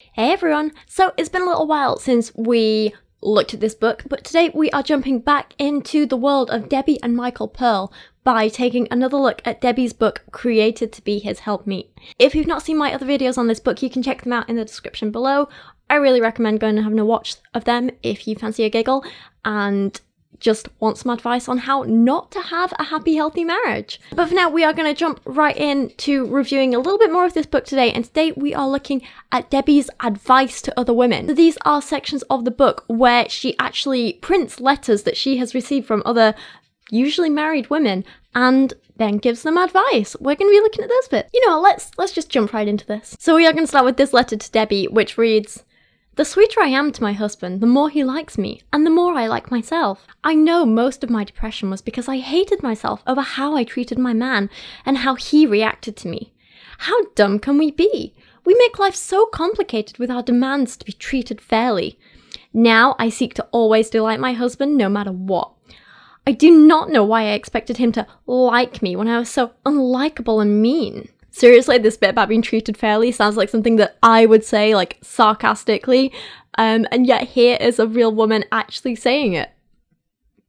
Hey everyone! So it's been a little while since we looked at this book, but today we are jumping back into the world of Debi and Michael Pearl by taking another look at Debi's book, Created to Be His Helpmate. If you've not seen my other videos on this book, you can check them out in the description below. I really recommend going and having a watch of them if you fancy a giggle and just want some advice on how not to have a happy, healthy marriage. But for now, we are going to jump right into reviewing a little bit more of this book today, and today we are looking at Debi's advice to other women. So these are sections of the book where she actually prints letters that she has received from other, usually married women, and then gives them advice. We're going to be looking at this bit. You know, let's just jump right into this. So we are going to start with this letter to Debi, which reads, "The sweeter I am to my husband, the more he likes me, and the more I like myself. I know most of my depression was because I hated myself over how I treated my man and how he reacted to me. How dumb can we be? We make life so complicated with our demands to be treated fairly. Now I seek to always delight my husband no matter what. I do not know why I expected him to like me when I was so unlikable and mean." Seriously, this bit about being treated fairly sounds like something that I would say, like, sarcastically, and yet here is a real woman actually saying it.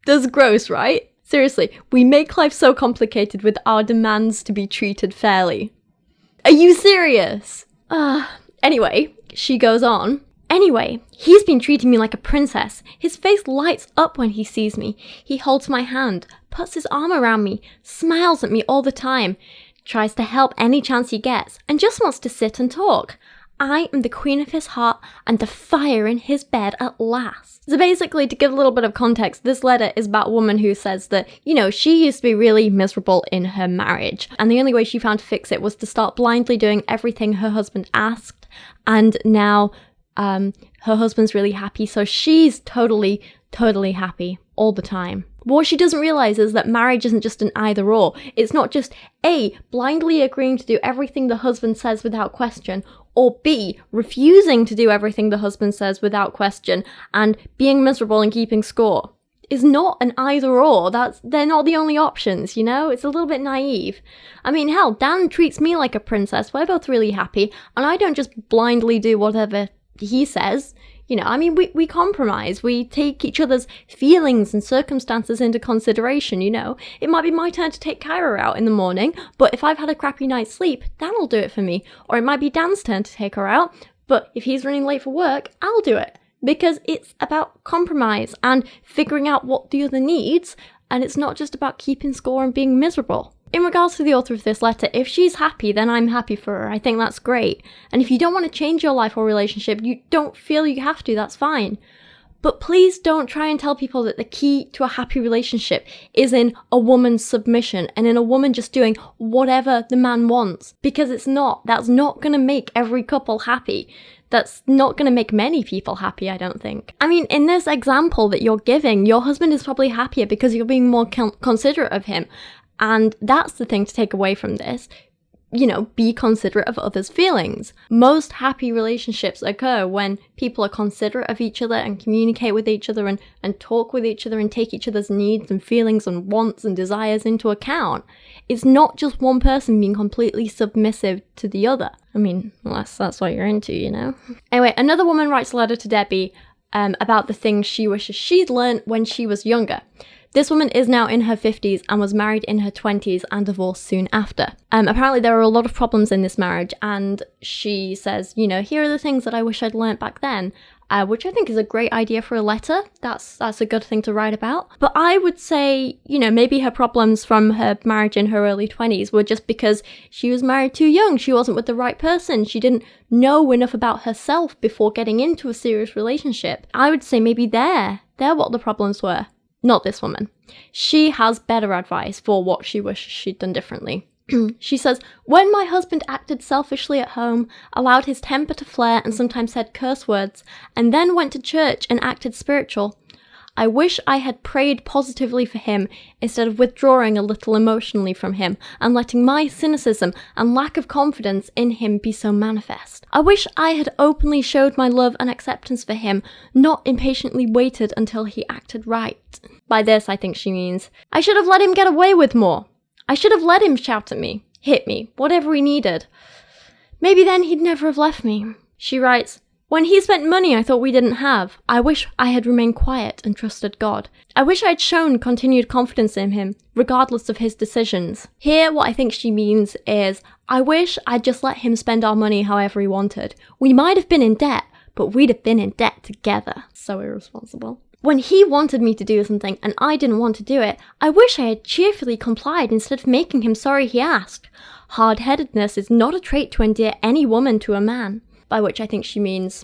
That's gross, right? Seriously, we make life so complicated with our demands to be treated fairly. Are you serious? Anyway, she goes on. "Anyway, he's been treating me like a princess. His face lights up when he sees me. He holds my hand, puts his arm around me, smiles at me all the time, tries to help any chance he gets, and just wants to sit and talk. I am the queen of his heart and the fire in his bed at last." So basically, to give a little bit of context, this letter is about a woman who says that, you know, she used to be really miserable in her marriage, and the only way she found to fix it was to start blindly doing everything her husband asked, and now her husband's really happy, so she's totally happy all the time. But what she doesn't realize is that marriage isn't just an either or. It's not just A, blindly agreeing to do everything the husband says without question, or B, refusing to do everything the husband says without question and being miserable and keeping score. Is not an either or. They're not the only options, you know? It's a little bit naive. I mean, hell, Dan treats me like a princess. We're both really happy, and I don't just blindly do whatever he says. You know, I mean, we compromise. We take each other's feelings and circumstances into consideration, you know. It might be my turn to take Kyra out in the morning, but if I've had a crappy night's sleep, Dan will do it for me. Or it might be Dan's turn to take her out, but if he's running late for work, I'll do it. Because it's about compromise and figuring out what the other needs, and it's not just about keeping score and being miserable. In regards to the author of this letter, if she's happy, then I'm happy for her. I think that's great. And if you don't want to change your life or relationship, you don't feel you have to, that's fine. But please don't try and tell people that the key to a happy relationship is in a woman's submission and in a woman just doing whatever the man wants. Because it's not. That's not going to make every couple happy. That's not going to make many people happy, I don't think. I mean, in this example that you're giving, your husband is probably happier because you're being more considerate of him. And that's the thing to take away from this. You know, be considerate of others' feelings. Most happy relationships occur when people are considerate of each other and communicate with each other and talk with each other and take each other's needs and feelings and wants and desires into account. It's not just one person being completely submissive to the other. I mean, unless that's what you're into, you know? Anyway, another woman writes a letter to Debi about the things she wishes she'd learned when she was younger. This woman is now in her 50s and was married in her 20s and divorced soon after. Apparently there are a lot of problems in this marriage, and she says, you know, here are the things that I wish I'd learnt back then, which I think is a great idea for a letter. That's a good thing to write about. But I would say, you know, maybe her problems from her marriage in her early 20s were just because she was married too young. She wasn't with the right person. She didn't know enough about herself before getting into a serious relationship. I would say maybe they're what the problems were. Not this woman. She has better advice for what she wishes she'd done differently. She says, "When my husband acted selfishly at home, allowed his temper to flare and sometimes said curse words, and then went to church and acted spiritual, I wish I had prayed positively for him instead of withdrawing a little emotionally from him and letting my cynicism and lack of confidence in him be so manifest. I wish I had openly showed my love and acceptance for him, not impatiently waited until he acted right." By this, I think she means, I should have let him get away with more. I should have let him shout at me, hit me, whatever he needed. Maybe then he'd never have left me. She writes, "When he spent money I thought we didn't have, I wish I had remained quiet and trusted God. I wish I had shown continued confidence in him, regardless of his decisions." Here, what I think she means is, I wish I'd just let him spend our money however he wanted. We might have been in debt, but we'd have been in debt together. So irresponsible. When he wanted me to do something and I didn't want to do it, I wish I had cheerfully complied instead of making him sorry he asked. Hard-headedness is not a trait to endear any woman to a man. By which I think she means,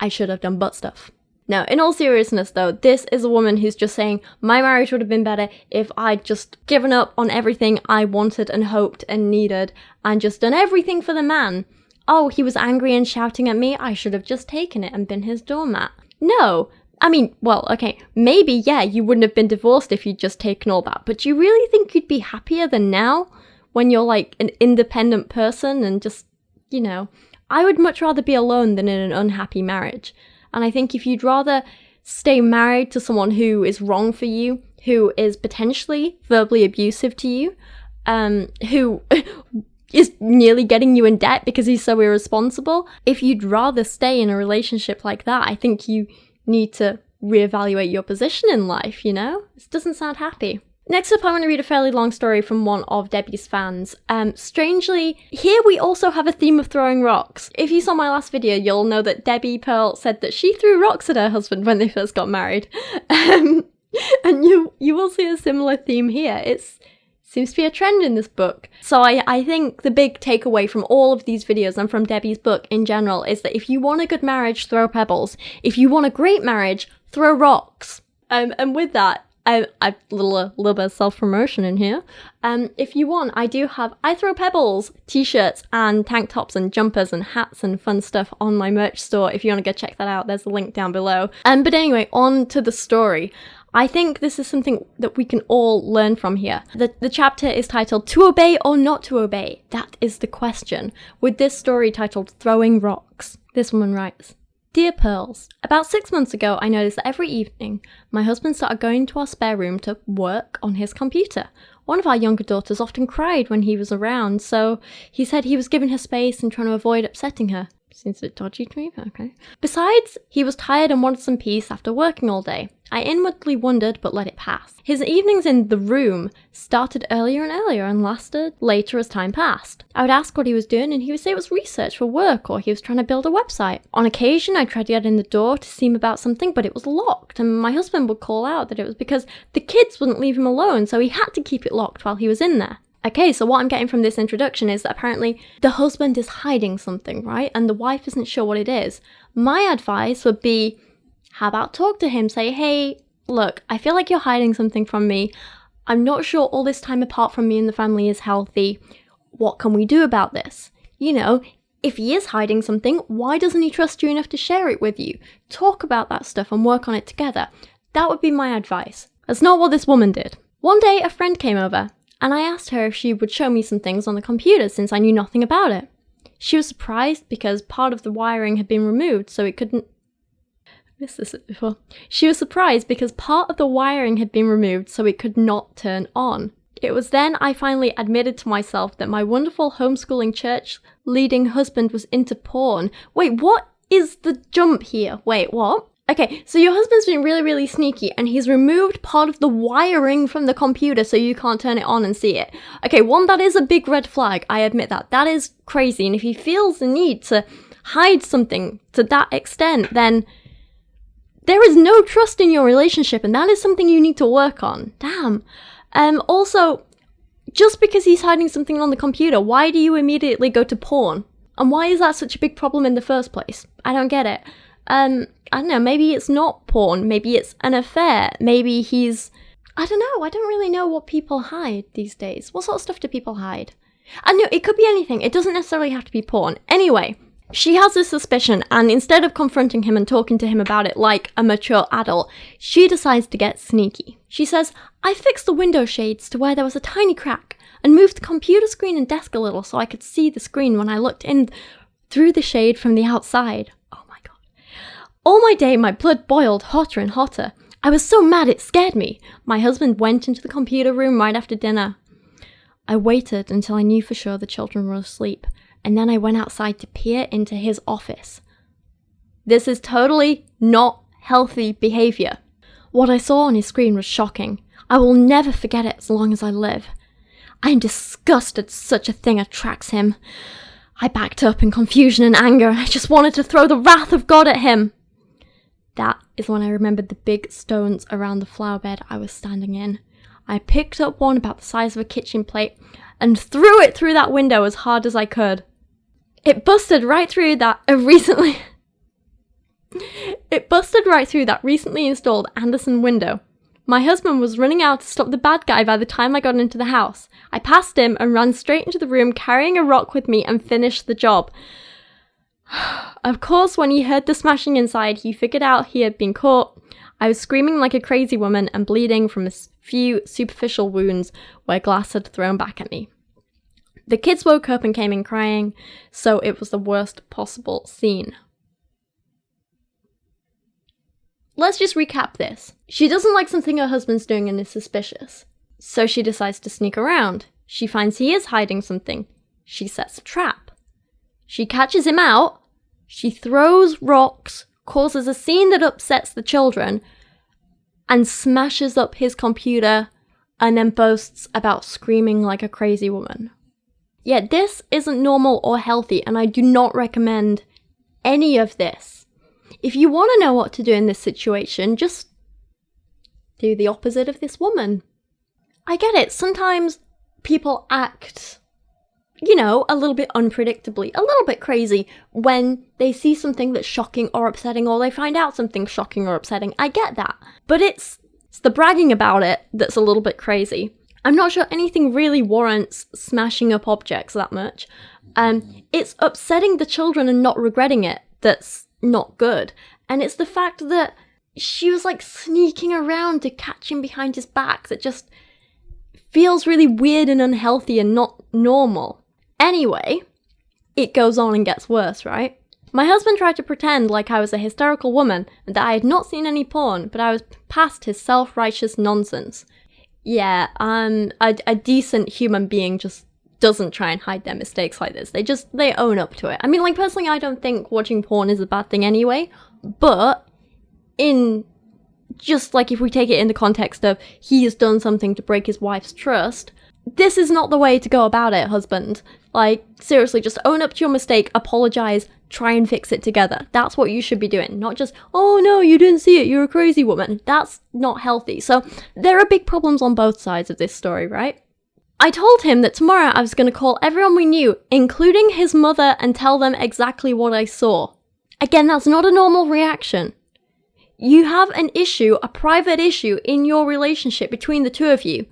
I should have done butt stuff. Now, in all seriousness though, this is a woman who's just saying, my marriage would have been better if I'd just given up on everything I wanted and hoped and needed and just done everything for the man. Oh, he was angry and shouting at me, I should have just taken it and been his doormat. No. I mean, well, okay, maybe, yeah, you wouldn't have been divorced if you'd just taken all that, but you really think you'd be happier than now when you're like an independent person and just, you know, I would much rather be alone than in an unhappy marriage. And I think if you'd rather stay married to someone who is wrong for you, who is potentially verbally abusive to you, who is nearly getting you in debt because he's so irresponsible, if you'd rather stay in a relationship like that, I think you need to reevaluate your position in life, you know? This doesn't sound happy. Next up, I want to read a fairly long story from one of Debi's fans. Strangely, here we also have a theme of throwing rocks. If you saw my last video, you'll know that Debi Pearl said that she threw rocks at her husband when they first got married. And you will see a similar theme here. It seems to be a trend in this book. So I think the big takeaway from all of these videos and from Debi's book in general is that if you want a good marriage, throw pebbles. If you want a great marriage, throw rocks. And with that, a little bit of self-promotion in here. If you want, I throw pebbles, t-shirts and tank tops and jumpers and hats and fun stuff on my merch store. If you want to go check that out, there's a link down below. But anyway, on to the story. I think this is something that we can all learn from here. The chapter is titled, To Obey or Not to Obey? That is the question, with this story titled Throwing Rocks. This woman writes, Dear Pearls, about 6 months ago I noticed that every evening my husband started going to our spare room to work on his computer. One of our younger daughters often cried when he was around, so he said he was giving her space and trying to avoid upsetting her. Seems a bit dodgy to me, but okay. Besides, he was tired and wanted some peace after working all day. I inwardly wondered, but let it pass. His evenings in the room started earlier and earlier and lasted later as time passed. I would ask what he was doing and he would say it was research for work or he was trying to build a website. On occasion, I tried to get in the door to see him about something, but it was locked, and my husband would call out that it was because the kids wouldn't leave him alone, so he had to keep it locked while he was in there. Okay, so what I'm getting from this introduction is that apparently the husband is hiding something, right? And the wife isn't sure what it is. My advice would be, how about talk to him? Say, hey, look, I feel like you're hiding something from me. I'm not sure all this time apart from me and the family is healthy. What can we do about this? You know, if he is hiding something, why doesn't he trust you enough to share it with you? Talk about that stuff and work on it together. That would be my advice. That's not what this woman did. One day, a friend came over, and I asked her if she would show me some things on the computer since I knew nothing about it. She was surprised because part of the wiring had been removed so it couldn't... She was surprised because part of the wiring had been removed so it could not turn on. It was then I finally admitted to myself that my wonderful homeschooling church-leading husband was into porn. Wait, what is the jump here? Wait, what? Okay, so your husband's been really, really sneaky and he's removed part of the wiring from the computer so you can't turn it on and see it. Okay, one, that is a big red flag, I admit that. That is crazy, and if he feels the need to hide something to that extent, then there is no trust in your relationship, and that is something you need to work on. Damn. Also, just because he's hiding something on the computer, why do you immediately go to porn? And why is that such a big problem in the first place? I don't get it. I don't know, maybe it's not porn, maybe it's an affair, maybe he's... I don't know, I don't really know what people hide these days. What sort of stuff do people hide? I know, it could be anything, it doesn't necessarily have to be porn. Anyway, she has this suspicion, and instead of confronting him and talking to him about it like a mature adult, she decides to get sneaky. She says, I fixed the window shades to where there was a tiny crack, and moved the computer screen and desk a little so I could see the screen when I looked in through the shade from the outside. All my day, my blood boiled hotter and hotter. I was so mad it scared me. My husband went into the computer room right after dinner. I waited until I knew for sure the children were asleep. and then I went outside to peer into his office. This is totally not healthy behaviour. What I saw on his screen was shocking. I will never forget it as long as I live. I am disgusted such a thing attracts him. I backed up in confusion and anger, and I just wanted to throw the wrath of God at him. That is when I remembered the big stones around the flower bed I was standing in. I picked up one about the size of a kitchen plate and threw it through that window as hard as I could. It busted right through that recently installed Anderson window. My husband was running out to stop the bad guy by the time I got into the house. I passed him and ran straight into the room carrying a rock with me and finished the job. Of course, when he heard the smashing inside, he figured out he had been caught. I was screaming like a crazy woman and bleeding from a few superficial wounds where glass had thrown back at me. The kids woke up and came in crying, so it was the worst possible scene. Let's just recap this. She doesn't like something her husband's doing and is suspicious, so she decides to sneak around. She finds he is hiding something. She sets a trap. She catches him out. She throws rocks, causes a scene that upsets the children, and smashes up his computer, and then boasts about screaming like a crazy woman. Yeah, this isn't normal or healthy, and I do not recommend any of this. If you want to know what to do in this situation, just do the opposite of this woman. I get it, sometimes people act, a little bit unpredictably, a little bit crazy when they see something that's shocking or upsetting, or they find out something shocking or upsetting. I get that. But it's the bragging about it that's a little bit crazy. I'm not sure anything really warrants smashing up objects that much. It's upsetting the children and not regretting it that's not good. And it's the fact that she was like sneaking around to catch him behind his back that just feels really weird and unhealthy and not normal. Anyway, it goes on and gets worse, right? My husband tried to pretend like I was a hysterical woman and that I had not seen any porn, but I was past his self-righteous nonsense. Yeah, a decent human being just doesn't try and hide their mistakes like this. They own up to it. I mean, like, personally, I don't think watching porn is a bad thing anyway, but just like if we take it in the context of he has done something to break his wife's trust, this is not the way to go about it, husband. Like, seriously, just own up to your mistake, apologize, try and fix it together. That's what you should be doing, not just, oh no, you didn't see it, you're a crazy woman. That's not healthy. So there are big problems on both sides of this story, right? I told him that tomorrow I was going to call everyone we knew, including his mother, and tell them exactly what I saw. Again, that's not a normal reaction. You have an issue, a private issue in your relationship between the two of you.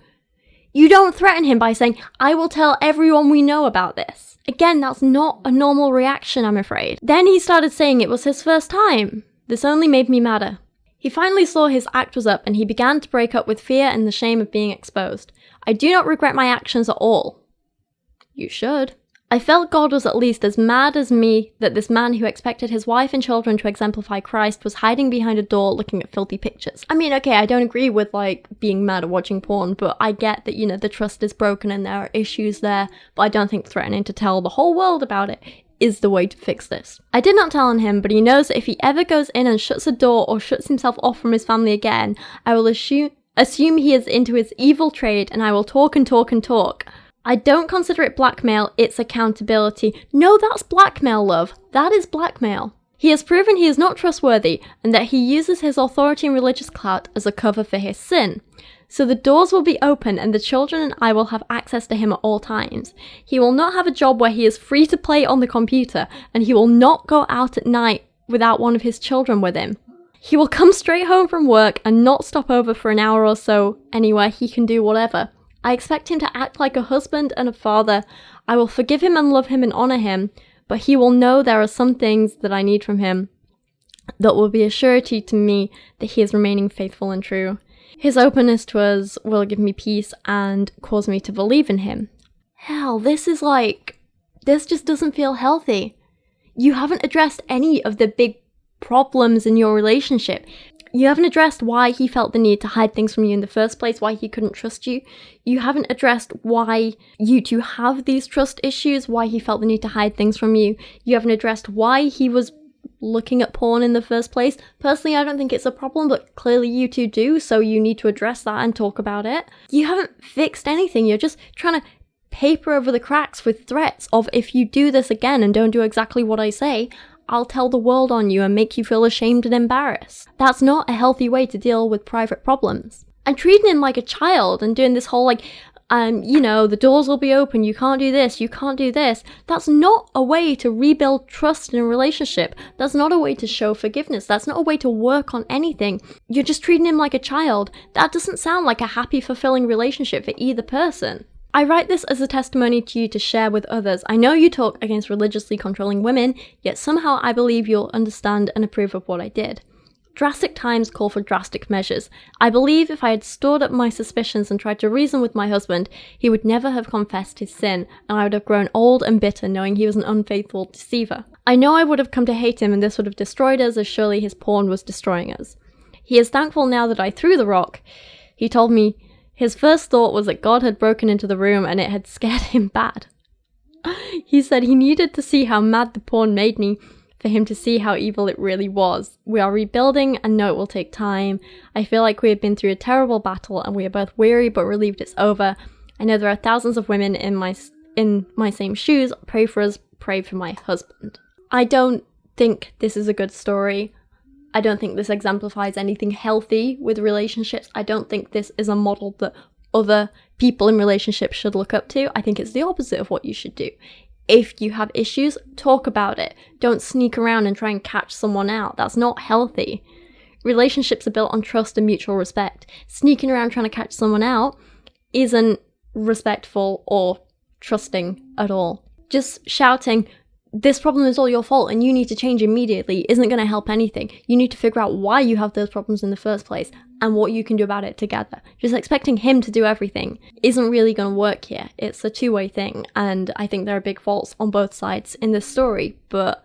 You don't threaten him by saying, I will tell everyone we know about this. Again, that's not a normal reaction, I'm afraid. Then he started saying it was his first time. This only made me madder. He finally saw his act was up and he began to break up with fear and the shame of being exposed. I do not regret my actions at all. You should. I felt God was at least as mad as me that this man who expected his wife and children to exemplify Christ was hiding behind a door looking at filthy pictures. I mean, okay, I don't agree with, being mad at watching porn, but I get that, the trust is broken and there are issues there, but I don't think threatening to tell the whole world about it is the way to fix this. I did not tell on him, but he knows that if he ever goes in and shuts a door or shuts himself off from his family again, I will assume he is into his evil trade and I will talk and talk and talk. I don't consider it blackmail, it's accountability. No, that's blackmail, love. That is blackmail. He has proven he is not trustworthy and that he uses his authority and religious clout as a cover for his sin. So the doors will be open and the children and I will have access to him at all times. He will not have a job where he is free to play on the computer and he will not go out at night without one of his children with him. He will come straight home from work and not stop over for an hour or so anywhere. He can do whatever. I expect him to act like a husband and a father. I will forgive him and love him and honour him, but he will know there are some things that I need from him that will be a surety to me that he is remaining faithful and true. His openness to us will give me peace and cause me to believe in him. Hell, this just doesn't feel healthy. You haven't addressed any of the big problems in your relationship. You haven't addressed why he felt the need to hide things from you in the first place, why he couldn't trust you. You haven't addressed why you two have these trust issues, why he felt the need to hide things from you. You haven't addressed why he was looking at porn in the first place. Personally, I don't think it's a problem, but clearly you two do, so you need to address that and talk about it. You haven't fixed anything. You're just trying to paper over the cracks with threats of, if you do this again and don't do exactly what I say, I'll tell the world on you and make you feel ashamed and embarrassed. That's not a healthy way to deal with private problems. And treating him like a child and doing this whole the doors will be open, you can't do this, you can't do this. That's not a way to rebuild trust in a relationship. That's not a way to show forgiveness. That's not a way to work on anything. You're just treating him like a child. That doesn't sound like a happy, fulfilling relationship for either person. I write this as a testimony to you to share with others. I know you talk against religiously controlling women, yet somehow I believe you'll understand and approve of what I did. Drastic times call for drastic measures. I believe if I had stored up my suspicions and tried to reason with my husband, he would never have confessed his sin, and I would have grown old and bitter knowing he was an unfaithful deceiver. I know I would have come to hate him, and this would have destroyed us as surely his porn was destroying us. He is thankful now that I threw the rock. He told me his first thought was that God had broken into the room and it had scared him bad. He said he needed to see how mad the porn made me for him to see how evil it really was. We are rebuilding and know it will take time. I feel like we have been through a terrible battle and we are both weary but relieved it's over. I know there are thousands of women in my same shoes. Pray for us, pray for my husband. I don't think this is a good story. I don't think this exemplifies anything healthy with relationships. I don't think this is a model that other people in relationships should look up to. I think it's the opposite of what you should do. If you have issues, talk about it. Don't sneak around and try and catch someone out. That's not healthy. Relationships are built on trust and mutual respect. Sneaking around trying to catch someone out isn't respectful or trusting at all. Just shouting, this problem is all your fault and you need to change immediately, isn't going to help anything. You need to figure out why you have those problems in the first place and what you can do about it together. Just expecting him to do everything isn't really going to work here. It's a two-way thing, and I think there are big faults on both sides in this story, but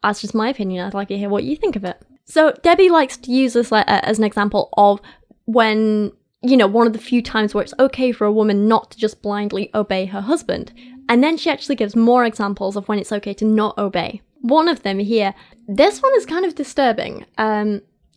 that's just my opinion. I'd like to hear what you think of it. So Debi likes to use this letter as an example of when, one of the few times where it's okay for a woman not to just blindly obey her husband. And then she actually gives more examples of when it's okay to not obey. One of them here, this one is kind of disturbing.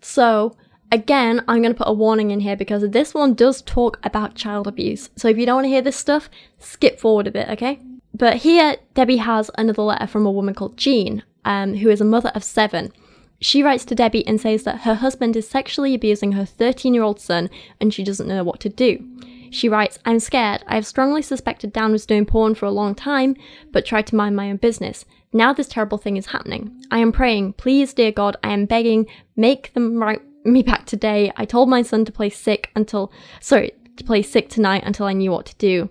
So again, I'm going to put a warning in here because this one does talk about child abuse. So if you don't want to hear this stuff, skip forward a bit, okay? But here, Debi has another letter from a woman called Jean, who is a mother of 7. She writes to Debi and says that her husband is sexually abusing her 13-year-old son and she doesn't know what to do. She writes, I'm scared. I have strongly suspected Dan was doing porn for a long time, but tried to mind my own business. Now this terrible thing is happening. I am praying, please, dear God, I am begging, make them write me back today. I told my son to play sick tonight until I knew what to do.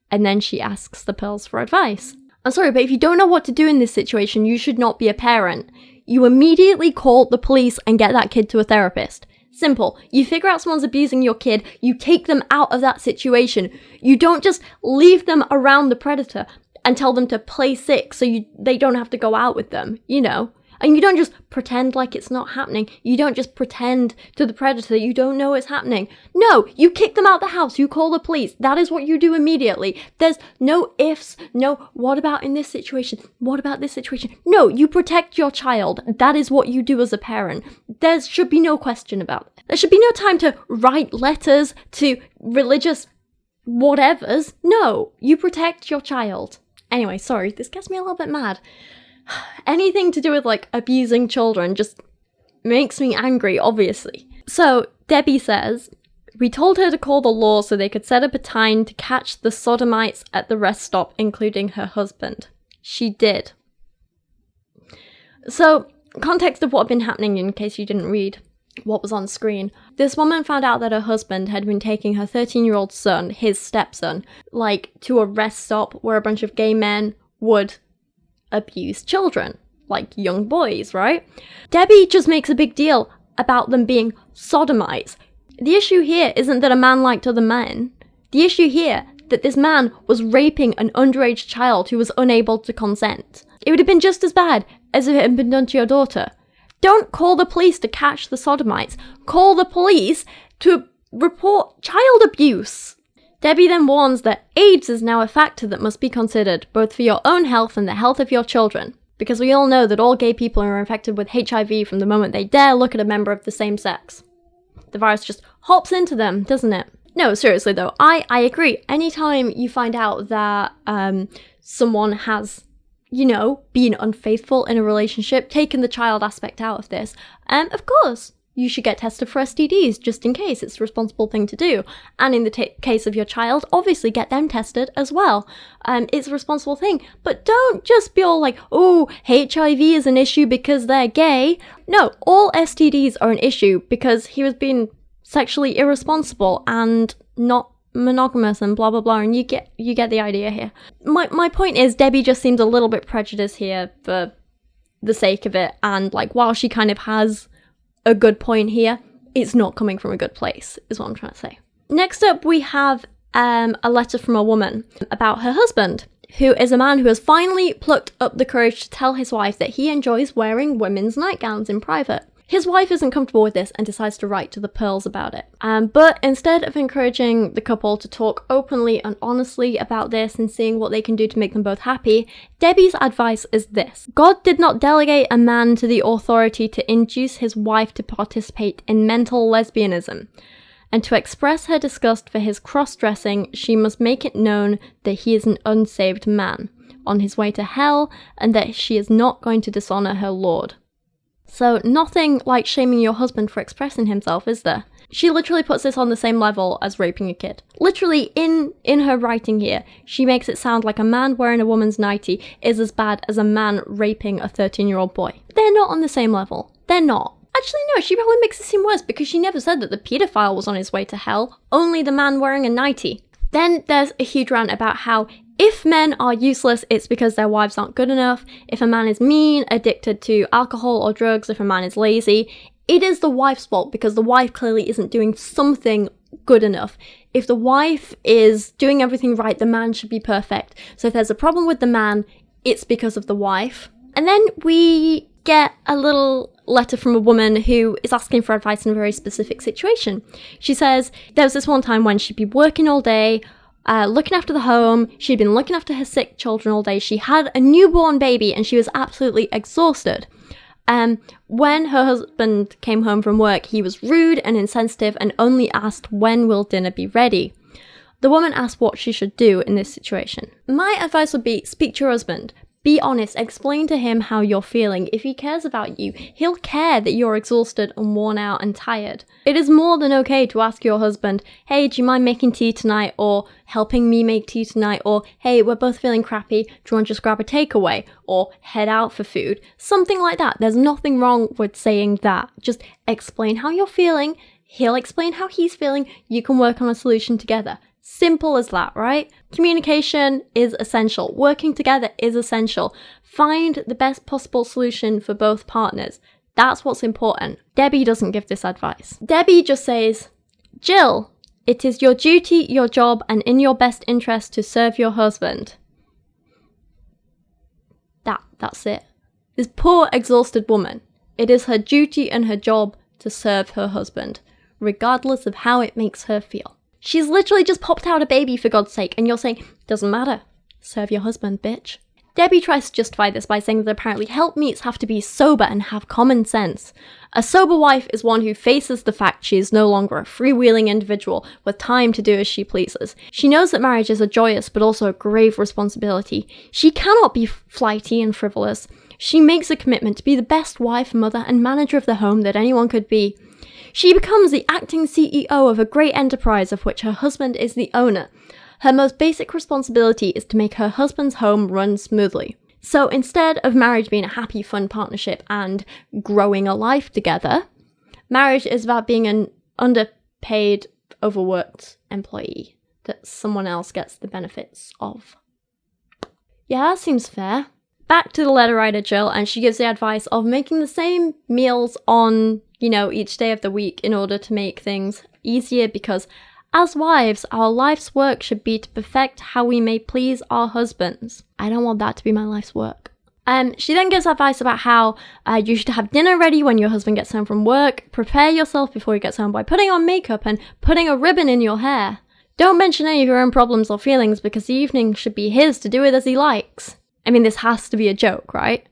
And then she asks the Pearls for advice. I'm sorry, but if you don't know what to do in this situation, you should not be a parent. You immediately call the police and get that kid to a therapist. Simple. You figure out someone's abusing your kid, you take them out of that situation. You don't just leave them around the predator and tell them to play sick so they don't have to go out with them, And you don't just pretend like it's not happening. You don't just pretend to the predator that you don't know it's happening. No, you kick them out the house. You call the police. That is what you do immediately. There's no ifs, no what about in this situation? What about this situation? No, you protect your child. That is what you do as a parent. There should be no question about it. There should be no time to write letters to religious whatevers. No, you protect your child. Anyway, sorry, this gets me a little bit mad. Anything to do with, abusing children just makes me angry, obviously. So, Debi says, we told her to call the law so they could set up a time to catch the sodomites at the rest stop, including her husband. She did. So, context of what had been happening in case you didn't read what was on screen. This woman found out that her husband had been taking her 13-year-old son, his stepson, to a rest stop where a bunch of gay men would abuse children, young boys, right? Debi just makes a big deal about them being sodomites. The issue here isn't that a man liked other men. The issue here that this man was raping an underage child who was unable to consent. It would have been just as bad as if it had been done to your daughter. Don't call the police to catch the sodomites. Call the police to report child abuse. Debi then warns that AIDS is now a factor that must be considered, both for your own health and the health of your children. Because we all know that all gay people are infected with HIV from the moment they dare look at a member of the same sex. The virus just hops into them, doesn't it? No, seriously though, I agree. Anytime you find out that someone has, been unfaithful in a relationship, taking the child aspect out of this, of course, you should get tested for STDs, just in case. It's the responsible thing to do. And in the case of your child, obviously get them tested as well. It's a responsible thing. But don't just be all like, oh, HIV is an issue because they're gay. No, all STDs are an issue because he was being sexually irresponsible and not monogamous and blah blah blah, and you get the idea here. My point is, Debi just seems a little bit prejudiced here for the sake of it, and while she kind of has a good point here, it's not coming from a good place, is what I'm trying to say. Next up, we have a letter from a woman about her husband, who is a man who has finally plucked up the courage to tell his wife that he enjoys wearing women's nightgowns in private. His wife isn't comfortable with this and decides to write to the Pearls about it. But instead of encouraging the couple to talk openly and honestly about this and seeing what they can do to make them both happy, Debi's advice is this. God did not delegate a man to the authority to induce his wife to participate in mental lesbianism. And to express her disgust for his cross-dressing, she must make it known that he is an unsaved man, on his way to hell, and that she is not going to dishonor her Lord. So nothing like shaming your husband for expressing himself, is there? She literally puts this on the same level as raping a kid. Literally, in her writing here, she makes it sound like a man wearing a woman's nightie is as bad as a man raping a 13-year-old boy. They're not on the same level. They're not. Actually, no, she probably makes it seem worse because she never said that the paedophile was on his way to hell, only the man wearing a nightie. Then there's a huge rant about how if men are useless, it's because their wives aren't good enough. If a man is mean, addicted to alcohol or drugs, if a man is lazy, it is the wife's fault because the wife clearly isn't doing something good enough. If the wife is doing everything right, the man should be perfect. So if there's a problem with the man, it's because of the wife. And then we get a little letter from a woman who is asking for advice in a very specific situation. She says there was this one time when she'd be working all day, looking after the home. She'd been looking after her sick children all day. She had a newborn baby and she was absolutely exhausted. When her husband came home from work, he was rude and insensitive and only asked, when will dinner be ready? The woman asked what she should do in this situation. My advice would be, speak to your husband. Be honest, explain to him how you're feeling. If he cares about you, he'll care that you're exhausted and worn out and tired. It is more than okay to ask your husband, hey, do you mind making tea tonight? Or helping me make tea tonight? Or, hey, we're both feeling crappy, do you want to just grab a takeaway? Or head out for food? Something like that. There's nothing wrong with saying that. Just explain how you're feeling. He'll explain how he's feeling. You can work on a solution together. Simple as that, right? Communication is essential. Working together is essential. Find the best possible solution for both partners. That's what's important. Debi doesn't give this advice. Debi just says, Jill, it is your duty, your job, and in your best interest to serve your husband. That's it. This poor, exhausted woman. It is her duty and her job to serve her husband, regardless of how it makes her feel. She's literally just popped out a baby, for God's sake, and you're saying, doesn't matter. Serve your husband, bitch. Debi tries to justify this by saying that apparently helpmeets have to be sober and have common sense. A sober wife is one who faces the fact she is no longer a freewheeling individual with time to do as she pleases. She knows that marriage is a joyous but also a grave responsibility. She cannot be flighty and frivolous. She makes a commitment to be the best wife, mother, and manager of the home that anyone could be. She becomes the acting CEO of a great enterprise of which her husband is the owner. Her most basic responsibility is to make her husband's home run smoothly. So instead of marriage being a happy, fun partnership and growing a life together, marriage is about being an underpaid, overworked employee that someone else gets the benefits of. Yeah, that seems fair. Back to the letter writer Jill, and she gives the advice of making the same meals on, each day of the week in order to make things easier, because as wives, our life's work should be to perfect how we may please our husbands. I don't want that to be my life's work. She then gives advice about how you should have dinner ready when your husband gets home from work, prepare yourself before he gets home by putting on makeup and putting a ribbon in your hair. Don't mention any of your own problems or feelings because the evening should be his to do with as he likes. I mean, this has to be a joke, right?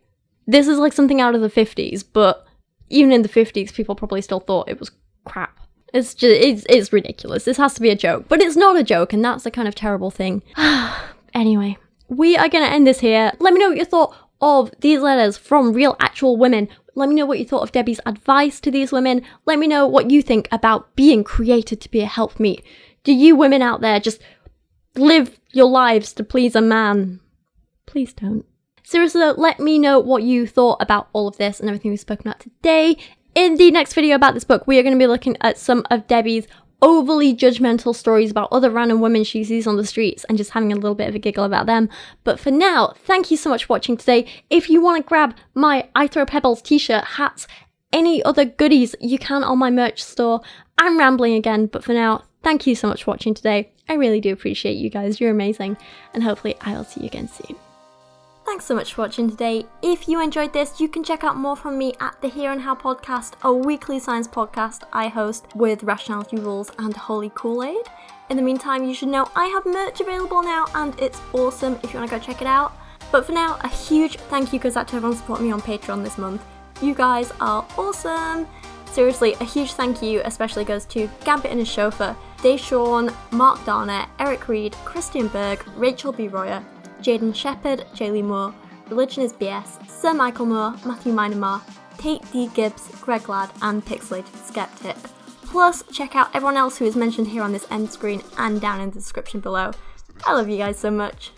This is like something out of the 50s, but even in the 50s, people probably still thought it was crap. It's ridiculous. This has to be a joke, but it's not a joke, and that's the kind of terrible thing. Anyway, we are going to end this here. Let me know what you thought of these letters from real actual women. Let me know what you thought of Debbie's advice to these women. Let me know what you think about being created to be a helpmeet. Do you women out there just live your lives to please a man? Please don't. Seriously though, let me know what you thought about all of this and everything we've spoken about today. In the next video about this book, we are going to be looking at some of Debbie's overly judgmental stories about other random women she sees on the streets and just having a little bit of a giggle about them. But for now, thank you so much for watching today. If you want to grab my I Throw Pebbles t-shirt, hats, any other goodies, you can on my merch store. I'm rambling again, but for now, thank you so much for watching today. I really do appreciate you guys. You're amazing. And hopefully I will see you again soon. Thanks so much for watching today. If you enjoyed this, you can check out more from me at the Here and How podcast, a weekly science podcast I host with Rationality Rules and Holy Kool-Aid. In the meantime, you should know I have merch available now and it's awesome if you want to go check it out. But for now, a huge thank you goes out to everyone supporting me on Patreon this month. You guys are awesome. Seriously, a huge thank you especially goes to Gambit and his Chauffeur, Deshauwn, Mark Dauner, Eric Reed, Christian Berg, Rachel B. Royer, Jadeon Sheppard, Jaylee Moore, Religion is BS, Sir Michael Moore, Matthew Meinema, Tate D, Gibbs, Greg Ladd, and Pixelated Skeptic. Plus, check out everyone else who is mentioned here on this end screen and down in the description below. I love you guys so much.